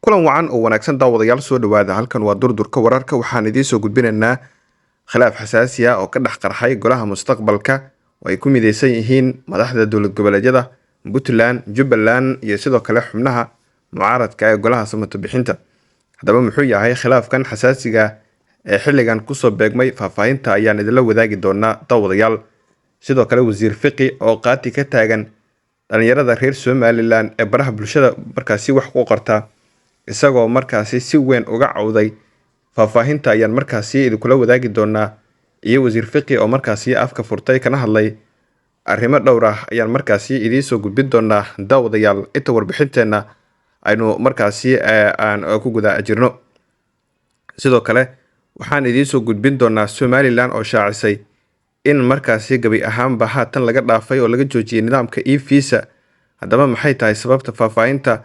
kulan wacan oo wanaagsan daawadayaal soo dhawaada halkan waa durdurka wararka waxaan idiin soo gudbinaynaa khilaaf xasaasi ah oo ka dhex qarxay golaha mustaqbalka oo ay ku mideysan yihiin madaxda dowlad goboleedyada Puntland, Jubbaland iyo sidoo kale xubnaha mucaaradka ee golaha samato bixinta. Haddaba muxuu yahay khilaafkan xasaasiga ee xilligan kusoo beegmay faahfaahinta ayaan idinla wadaagi doonaa daawadayaal. Sidoo kale wasiir fiqi oo qaati ka taagan dhalinyarada reer Somaliland ee baraha bulshada markaasi wax ku qorta isagoo markaasi si weyn uga cawday faahfaahinta ayaan markaasi idinkula wadaagi doonaa iyo wasiir fiqi oo markaasi afka furtay kana hadlay arrimo dhowr ah ayaan markaasi idiin soo gudbin doonaa daawadayaal inta warbixinteena aynu markaasi aan ku guda jirno. Sidoo kale waxaan idiin soo gudbin doonaa Somaliland oo shaacisay in markaasi gabi ahaanba haatan laga dhaafay oo laga joojiyay nidaamka e-visa. Haddaba maxay tahay sababta faahfaahinta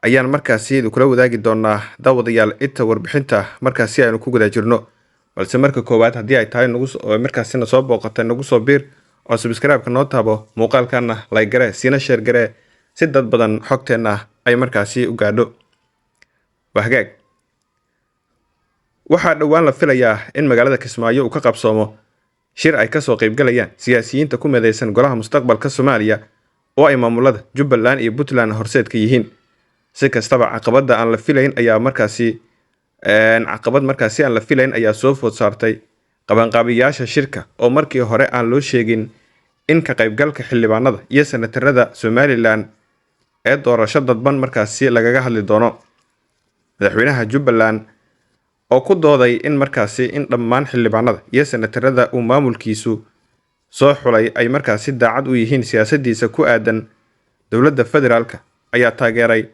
ayaan markaasi idinkula wadaagi doonaa daawadayaal inta warbixinta markaasi aynu ku guda jirno. Balse marka koowaad haddii ay tahay markaasina soo booqatay nagu soo biir oo subscribe-ka noo taabo muuqaalkana like gare siina share gare si dad badan xogteena ay markaasi u gaadho. Wahagaag waxaa dhowaan la filayaa in magaalada Kismaayo uu ka qabsoomo shir ay ka soo qaybgalayaan siyaasiyiinta ku mideysan golaha mustaqbalka Soomaaliya oo ay maamulada Jubbaland iyo Puntland horseed ka yihiin. Si kastaba caqabad aan la filayn ayaa soo food saartay qabanqaabiyaasha shirka oo markii hore aan loo sheegin in ka qaybgalka xildhibaanada iyo senatarada Somaliland ee doorasho dadban markaasi lagaga hadli doono. Madaxweynaha Jubbaland oo ku dooday in markaasi in dhammaan xildhibaanada iyo senatarada uu maamulkiisu soo xulay ay markaasi daacad u yihiin siyaasadiisa ku aadan dowladda federaalka ayaa taageeray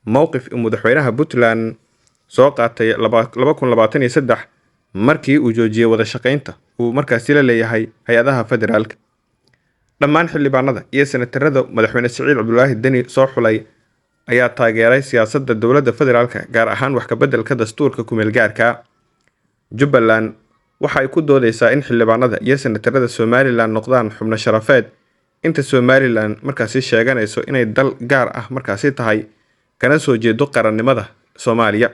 mowqif madaxweynaha Puntland soo qaatay 2023 markii uu joojiyay wada shaqeynta uu markaasi la leeyahay hay'adaha federaalka. Dhammaan xildhibaanada iyo senatarada madaxweyne Siciid Cabdullaahi Deni soo xulay ayaa taageeray siyaasadda dowladda federaalka gaar ahaan wax ka beddelka dastuurka ku meel gaarka. Jubbaland waxa ay ku doodeysaa in xildhibaanada iyo senatarada Somaliland noqdaan xubno sharafeed inta Somaliland markaasi sheeganayso inay dal gaar ah markaasi tahay kana soo jeedo qarannimada Soomaaliya.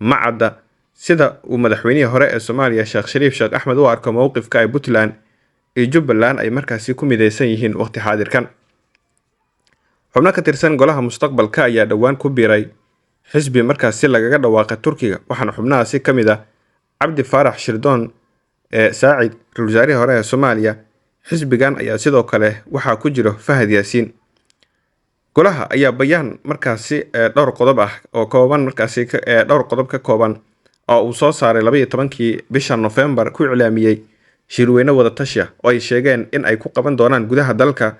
Ma cadda sida uu madaxweynihii hore ee Soomaaliya Sheekh Shariif Sheekh Axmed u arko mowqifka ay Puntland iyo Jubbaland ay markaasi ku mideysan yihiin waqti xaadirkan. Xubno ka tirsan golaha mustaqbalka ayaa dhowaan ku biiray xisbi markaasi lagaga dhawaaqay Turkiga waxaana xubnahaasi ka mid ah Cabdi Faarax Shirdoon Saacid ra-iisul wasaarihii hore ee Soomaaliya. Xisbigan ayaa sidoo kale waxaa ku jira Fahad Yaasiin. Golaha ayaa bayaan markaasi dhowr qodob ka kooban oo uu soo saaray 12 bisha November ku iclaamiyay shirweyne wada tashi oo ay sheegeen in ay ku qaban doonaan gudaha dalka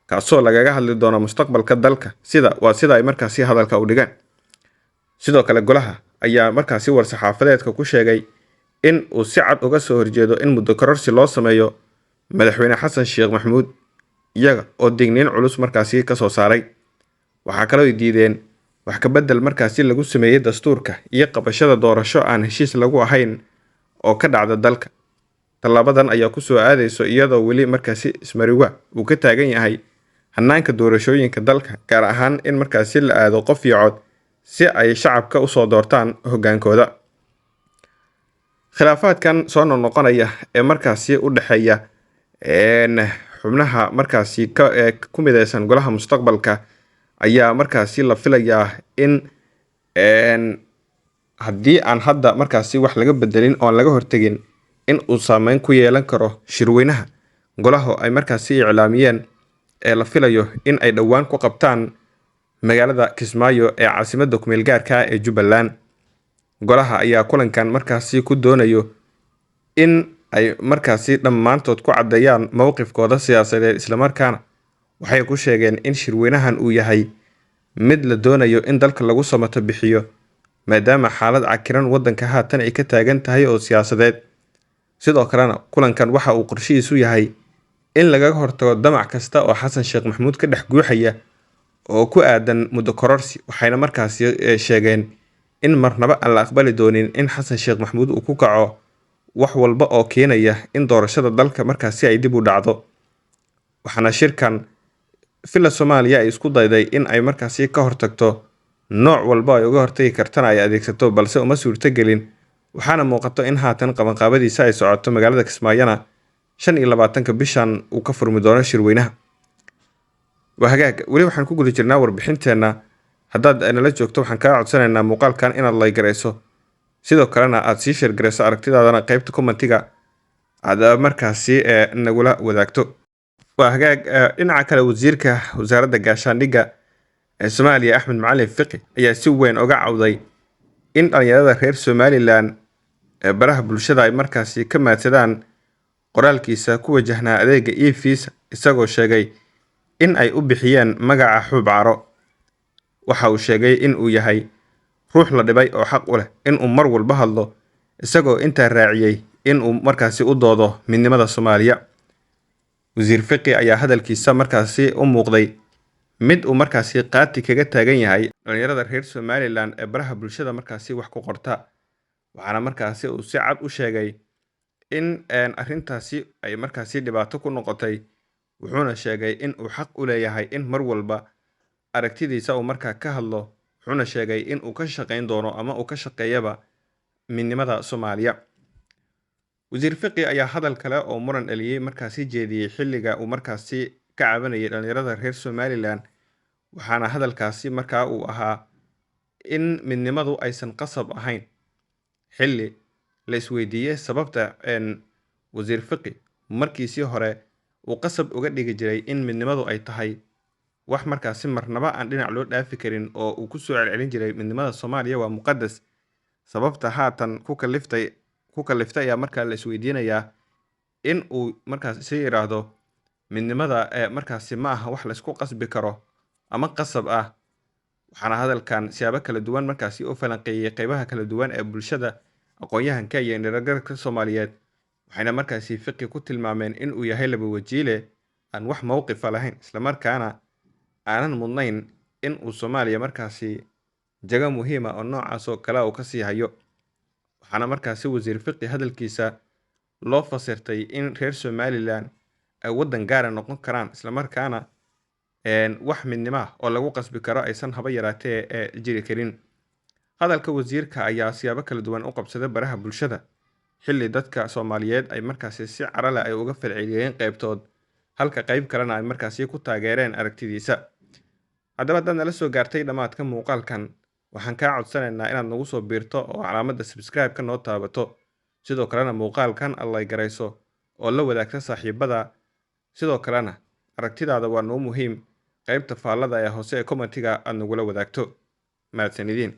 kaasoo lagaga hadli doono mustaqbalka dalka sida ay markaasi hadalka u dhigaan. Sidoo kale golaha ayaa markaasi war-saxaafadeedka ku sheegay in uu si cad uga soo horjeedo in muddo kororsi loo sameeyo madaxweyne Xasan Sheekh Maxamuud iyaga oo digniin culus markaasi ka soo saaray. Waxaa kale oo ay diideen wax ka beddel markaasi lagu sameeyay dastuurka iyo qabashada doorasho aan heshiis lagu ahayn oo ka dhacda dalka. Tallaabadan ayaa ku soo aadayso iyadoo weli markaasi ismariwa uu ka taagan yahay hannaanka doorashooyinka dalka gaar ahaan in markaasi la aado qof iyo cod si ay shacabka u soo doortaan hoggaankooda. Khilaafaadkan soo noqonaya ee markaasi u dhaxeeya xubnaha markaasi ku mideysan golaha mustaqbalka ayaa markaasi la filayaa in haddii aan hadda markaasi wax laga bedelin oo laga hortagin in uu saameyn ku yeelan karo shirweynaha golaha ay markaasi iclaamiyeen ee la filayo in ay dhowaan ku qabtaan magaalada Kismaayo ee caasimadda ku meel gaarka ee Jubbaland. Golaha ayaa kulankan markaasi ku doonayo in ay markaasi dhammaantood ku cadeeyaan mowqifkooda siyaasadeed isla markaana waxay ku sheegeen in shirweynahan uu yahay mid la doonayo in dalka lagu samato bixiyo maadaama xaalad cakiran waddanka haatan ay ka taagan tahay oo siyaasadeed. Sidoo kalena kulankan waxa uu qorshihiisu yahay in laga hortago damac kasta oo Xasan Sheekh Maxamuud ka dhex guuxaya oo ku aadan muddo kororsi waxayna markaasi sheegeen in marnaba aan la aqbali doonin in Xasan Sheekh Maxamuud uu ku kaco wax walba oo keenaya in doorashada dalka markaasi ay dib u dhacdo. Waxaana shirkan fila Soomaaliya ay isku dayday in ay markaasi ka hortagto nooc walba ay uga hortagi kartana ay adeegsato, balse uma suurtagelin. Waxaana muuqato in haatan qabanqaabadiisa ay socoto magaalada Kismaayona 25 bishan uu ka furmi doono shirweynaha. Waa hagaag, weli waxaan ku guda jirnaa warbixinteena. Haddaad nala joogto waxaan kaa codsanaynaa muuqaalkan inaad like garayso, sidoo kalena aad sii share garayso aragtidaadana qaybta commentiga aad markaasi nagula wadaagto. waa hagaag dhinaca kale wasiirka wasaaradda gaashaandhigga ee Soomaaliya Axmed Macalin Fiqi ayaa si weyn uga cawday in dhalinyarada reer Somaliland ee baraha bulshada ay markaasi ka maadsadaan qoraalkiisa ku wajahnaa adeega e-visa, isagoo sheegay in ay u bixiyeen magaca Xuub Caro. Waxa uu sheegay in uu yahay ruux la dhibay oo xaq u leh in uu mar walba hadlo, isagoo intaa raaciyay in uu markaasi u doodo midnimada Soomaaliya. Wasiir Fiqi ayaa hadalkiisa markaasi u muuqday mid uu markaasi qaati kaga taagan yahay dhalinyarada reer Somaliland ee baraha bulshada markaasi wax ku qorta. Waxaana markaasi uu si cad u sheegay in arrintaasi ay markaasi dhibaato ku noqotay, wuxuuna sheegay in uu xaq u leeyahay in mar walba aragtidiisa uu markaa ka hadlo. Wuxuuna sheegay in uu ka shaqayn doono ama uu ka shaqeeyaba midnimada Soomaaliya. Wasiir Fiqi ayaa hadal kale oo muran dhaliyay markaasi jeediyay xilliga uu markaasi ka cabanayay dhalinyarada reer Somaliland. Waxaana hadalkaasi markaa uu ahaa in midnimadu aysan qasab ahayn, xilli la isweydiiyay sababta Wasiir Fiqi markiisii hore uu qasab uga dhigi jiray in midnimadu ay tahay wax markaasi marnaba aan dhinac loo dhaafi karin, oo uu ku soo celcelin jiray midnimada Soomaaliya waa muqadas. Sababta haatan ku kaliftay ayaa markaa la isweydiinayaa in uu markaasi yiraahdo midnimada markaasi ma aha wax la isku qasbi karo ama qasab ah. Waxaana hadalkan siyaabo kala duwan markaasi u falanqeeyay qaybaha kala duwan ee bulshada, aqoon-yahanka iyo indhagarka Soomaaliyeed. Waxayna markaasi Fiqi ku tilmaameen in uu yahay laba wajiile aan wax mowqif lahayn, isla markaana aanan mudnayn in uu Soomaaliya markaasi jago muhiim ah oo noocaas oo kale uu ka sii hayo. Waxaana markaasi Wasiir Fiqi hadalkiisa loo fasirtay in reer Somaliland ay waddan gaara noqon karaan, isla markaana wax midnimo ah oo lagu qasbi karo aysan haba yaraatee jiri karin. Hadalka wasiirka ayaa siyaabo kala duwan u qabsaday baraha bulshada, xilli dadka Soomaaliyeed ay markaasi si caro leh ay uga falceliyeen qaybtood, halka qayb kalena ay markaasi ku taageereen aragtidiisa. Haddaba haddaad nala soo gaartay dhammaadka muuqaalkan, waxaan kaa codsanaynaa inaad nagu soo biirto oo calaamadda subscribe-ka noo taabato, sidoo kalena muuqaalkan aad like garayso oo la wadaagta saaxiibada. Sidoo kalena aragtidaada waa noo muhiim, qaybta faallada ee hoose ee commentiga aad nagula wadaagto. mahadsanidin.